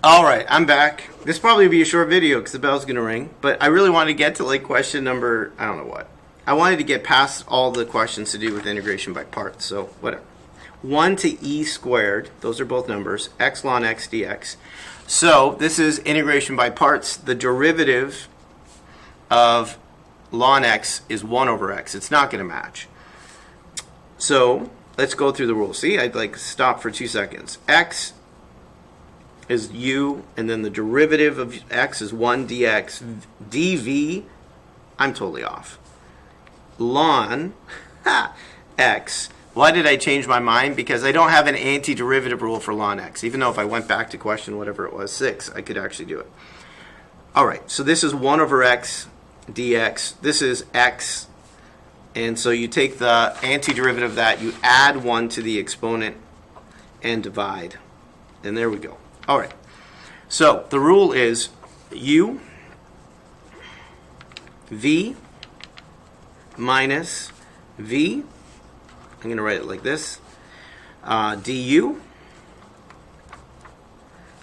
All right, I'm back. This probably be a short video because the bell's going to ring, but I really wanted to get to like question number, I don't know what. I wanted to get past all the questions to do with integration by parts, so whatever. 1 to e squared, those are both numbers, x ln x dx. So this is integration by parts. The derivative of ln x is 1 over x. It's not going to match. So let's go through the rules. See, I'd like stop for 2 seconds. X is u, and then the derivative of x is 1 dx. dv, I'm totally off. Ln x. Why did I change my mind? Because I don't have an antiderivative rule for ln x. Even though if I went back to question whatever it was, 6, I could actually do it. All right, so this is 1 over x dx. This is x. And so you take the antiderivative of that, you add 1 to the exponent, and divide. And there we go. All right. So the rule is u v minus v. I'm going to write it like this. Du.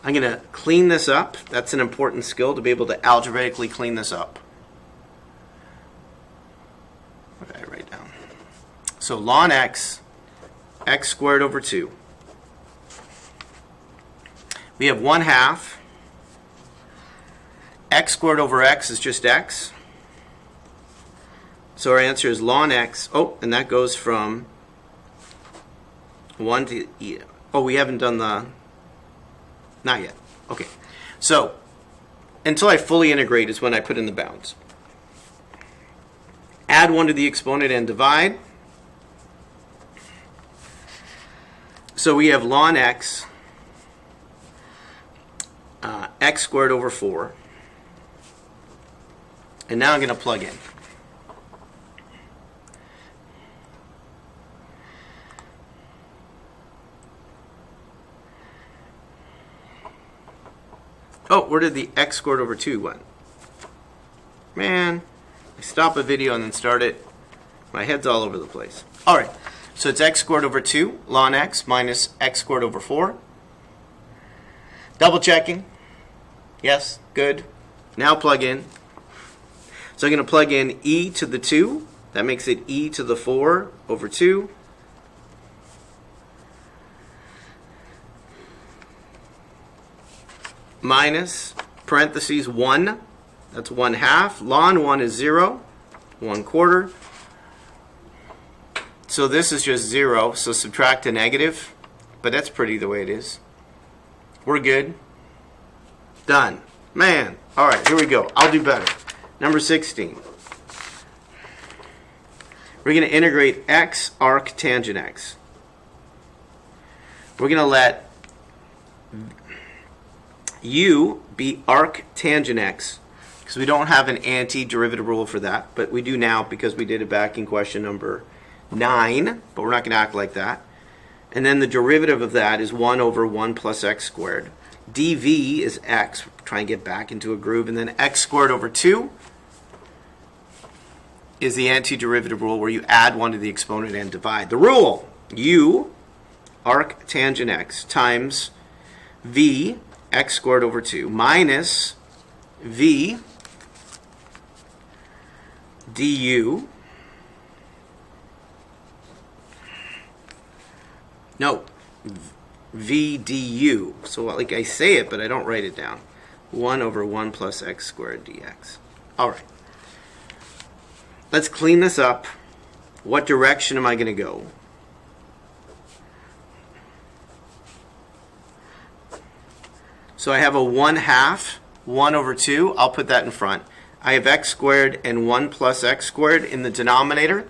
I'm going to clean this up. That's an important skill, to be able to algebraically clean this up. What did I write down? So ln x, x squared over 2. We have 1/2. X squared over x is just x. So our answer is ln x. Oh, and that goes from 1 to e. Oh, we haven't done the... Not yet. Okay. So until I fully integrate is when I put in the bounds. Add 1 to the exponent and divide. So we have ln x, x squared over 4. And now I'm going to plug in. Oh, where did the x squared over 2 went? Man, I stop a video and then start it. My head's all over the place. All right, so it's x squared over 2, ln x, minus x squared over 4. Double checking. Yes, good. Now plug in. So I'm going to plug in e to the 2. That makes it e to the 4 over 2. Minus, parentheses, 1. That's 1/2. Ln 1 is 0. 1/4. So this is just 0. So subtract a negative. But that's pretty the way it is. We're good. Done. Man. All right, here we go. I'll do better. Number 16. We're going to integrate x arc tangent x. We're going to let u be arc tangent x, because we don't have an antiderivative rule for that, but we do now because we did it back in question number 9, but we're not going to act like that. And then the derivative of that is 1 over 1 plus x squared. dv is x. Try and get back into a groove. And then x squared over 2 is the antiderivative rule where you add 1 to the exponent and divide. The rule, u arc tangent x times v x squared over 2 minus v du. No, v du. So like I say it, but I don't write it down. 1 over 1 plus x squared dx. All right. Let's clean this up. What direction am I going to go? So I have a 1/2, 1 over 2. I'll put that in front. I have x squared and 1 plus x squared in the denominator.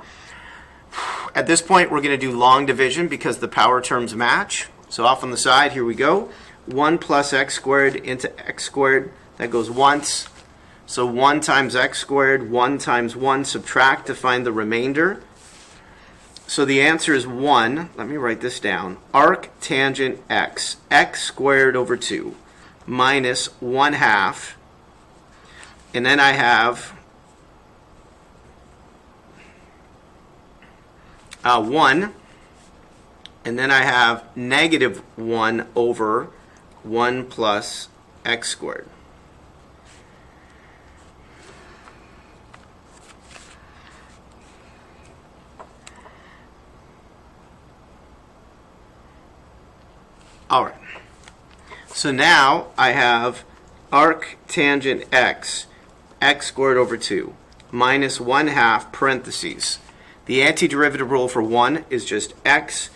At this point, we're going to do long division because the power terms match. So off on the side, here we go. 1 plus x squared into x squared. That goes once. So 1 times x squared, 1 times 1, subtract to find the remainder. So the answer is 1. Let me write this down. Arc tangent x, x squared over 2, minus 1/2. And then I have 1. And then I have negative 1 over 1 plus x squared. All right. So now I have arc tangent x, x squared over 2, minus 1/2 parentheses. The antiderivative rule for 1 is just x.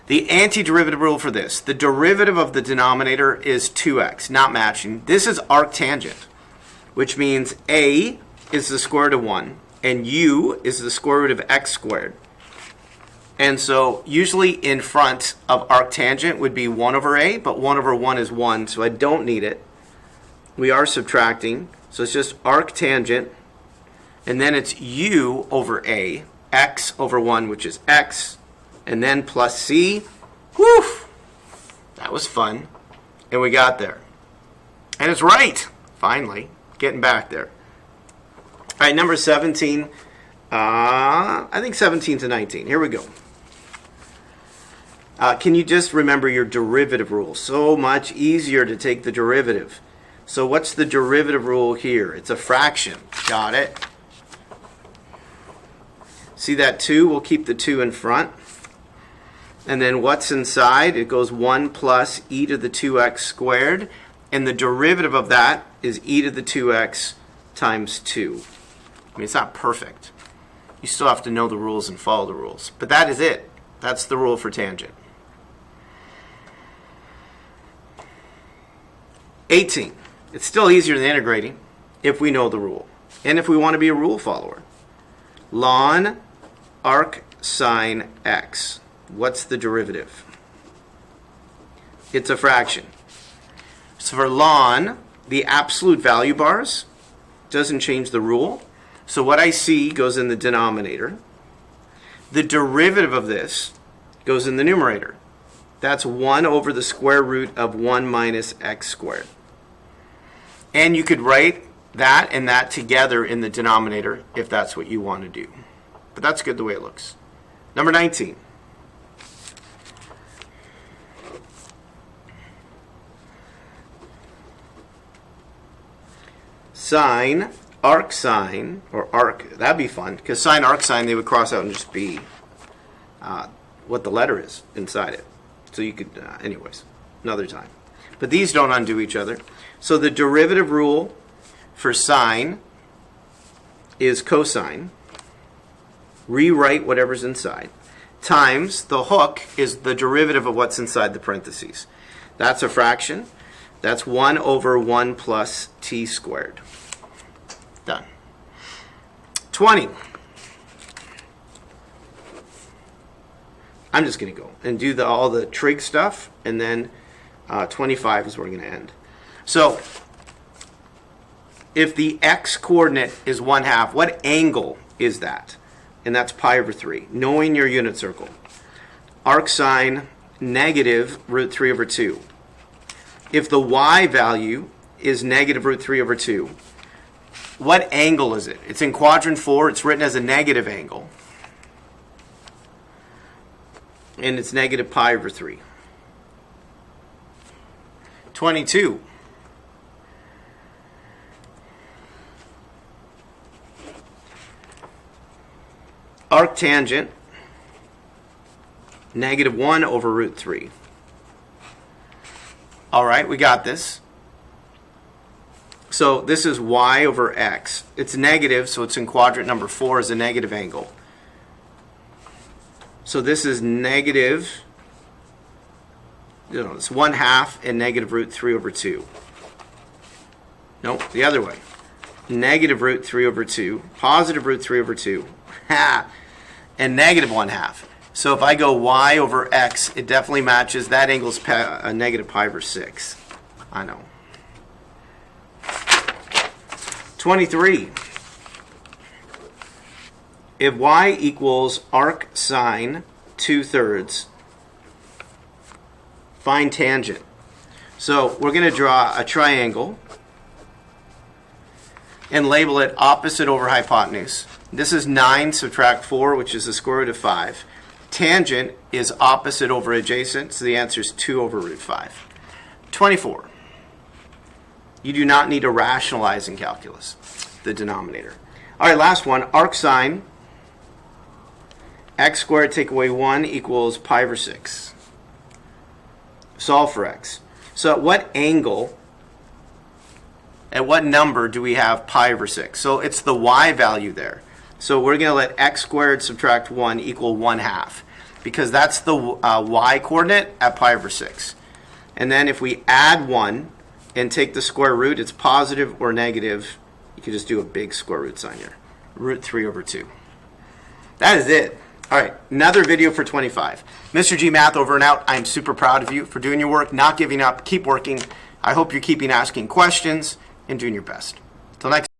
The antiderivative rule for this, the derivative of the denominator is 2x, not matching. This is arc tangent, which means a is the square root of 1, and u is the square root of x squared. And so usually in front of arctangent would be 1 over a, but 1 over 1 is 1, so I don't need it. We are subtracting, so it's just arctangent, and then it's u over a, x over 1, which is x, and then plus c. Whew! That was fun. And we got there. And it's right, finally, getting back there. All right, number 17. I think 17 to 19. Here we go. Can you just remember your derivative rule? So much easier to take the derivative. So what's the derivative rule here? It's a fraction. Got it? See that 2? We'll keep the 2 in front. And then what's inside? It goes 1 plus e to the 2x squared. And the derivative of that is e to the 2x times 2. I mean, it's not perfect. You still have to know the rules and follow the rules. But that is it. That's the rule for tangent. 18. It's still easier than integrating if we know the rule. And if we want to be a rule follower. Ln arc sine x. What's the derivative? It's a fraction. So for ln, the absolute value bars doesn't change the rule. So what I see goes in the denominator. The derivative of this goes in the numerator. That's 1 over the square root of 1 minus x squared. And you could write that and that together in the denominator if that's what you want to do. But that's good the way it looks. Number 19. Sine arcsine, or arc, that'd be fun, because sine arcsine they would cross out and just be what the letter is inside it. So you could, anyways, another time. But these don't undo each other. So the derivative rule for sine is cosine. Rewrite whatever's inside. Times the hook is the derivative of what's inside the parentheses. That's a fraction. That's 1 over 1 plus t squared. Done. 20. I'm just going to go and do all the trig stuff, and then 25 is where we're going to end. So, if the x coordinate is 1/2, what angle is that? And that's pi over 3. Knowing your unit circle. Arcsine negative root 3 over 2. If the y value is negative root 3 over 2, what angle is it? It's in quadrant 4. It's written as a negative angle. And it's negative pi over 3. 22. Arctangent, negative 1 over root 3. All right, we got this. So this is y over x. It's negative, so it's in quadrant number 4 as a negative angle. So this is negative, it's 1/2 and negative root 3 over 2. Nope, the other way. Negative root 3 over 2, positive root 3 over 2, and negative 1/2. So if I go y over x, it definitely matches. That angle's a negative pi over 6. I know. 23. If y equals arc sine 2/3, find tangent. So we're going to draw a triangle and label it opposite over hypotenuse. This is 9 subtract 4, which is the square root of 5. Tangent is opposite over adjacent, so the answer is 2 over root 5. 24. You do not need to rationalize in calculus the denominator. All right, last one. Arc sine x squared take away 1 equals pi over 6. Solve for x. So at what angle, at what number do we have pi over 6? So it's the y value there. So we're going to let x squared subtract 1 equal 1/2 because that's the y coordinate at pi over 6. And then if we add 1 and take the square root, it's positive or negative. You can just do a big square root sign here. Root 3 over 2. That is it. All right, another video for 25. Mr. G Math over and out. I'm super proud of you for doing your work, not giving up, keep working. I hope you're keeping asking questions and doing your best. Till next time.